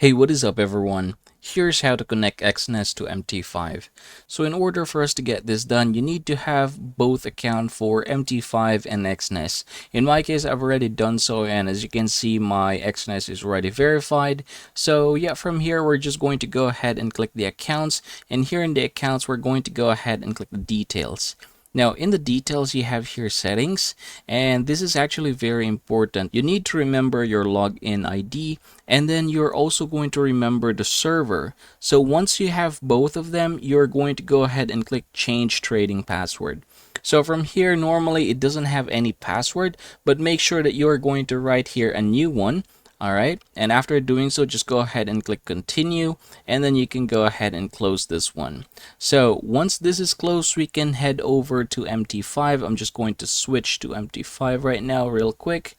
Hey, what is up everyone? Here's how to connect Exness to MT5. So in order for us to get this done, you need to have both account for MT5 and Exness. In my case, I've already done so, and as you can see, my Exness is already verified. So yeah, from here, we're just going to go ahead and click the accounts, and here in the accounts, we're going to go ahead and click the details. Now, in the details, you have here settings, and this is actually very important. You need to remember your login ID, and then you're also going to remember the server. So once you have both of them, you're going to go ahead and click change trading password. So from here, normally it doesn't have any password, but make sure that you're going to write here a new one. Alright, and after doing so, just go ahead and click continue, and then you can go ahead and close this one. So once this is closed, we can head over to MT5. I'm just going to switch to MT5 right now real quick.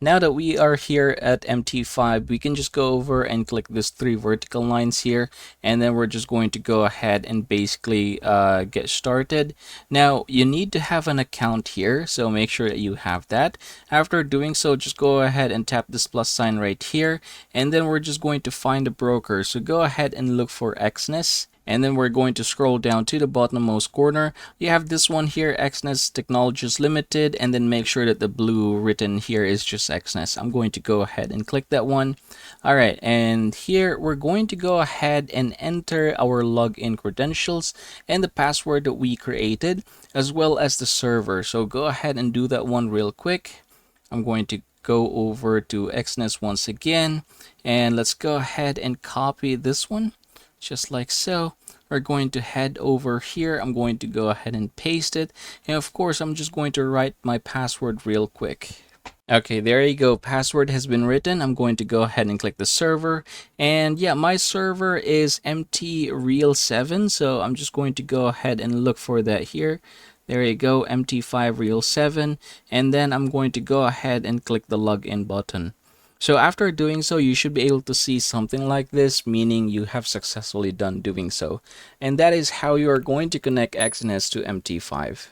Now that we are here at MT5, we can just go over and click this 3 vertical lines here, and then we're just going to go ahead and basically get started. Now, you need to have an account here, so make sure that you have that. After doing so, just go ahead and tap this plus sign right here, and then we're just going to find a broker. So go ahead and look for Exness. And then we're going to scroll down to the bottommost corner. You have this one here, Exness Technologies Limited, and then make sure that the blue written here is just Exness. I'm going to go ahead and click that one. All right, and here we're going to go ahead and enter our login credentials and the password that we created, as well as the server. So go ahead and do that one real quick. I'm going to go over to Exness once again, and let's go ahead and copy this one. Just like so. We're going to head over here. I'm going to go ahead and paste it. And of course, I'm just going to write my password real quick. Okay, there you go. Password has been written. I'm going to go ahead and click the server. And yeah, my server is MT7. So I'm just going to go ahead and look for that here. There you go, MT5 Real 7. And then I'm going to go ahead and click the login button. So after doing so, you should be able to see something like this, meaning you have successfully done doing so. And that is how you are going to connect Exness to MT5.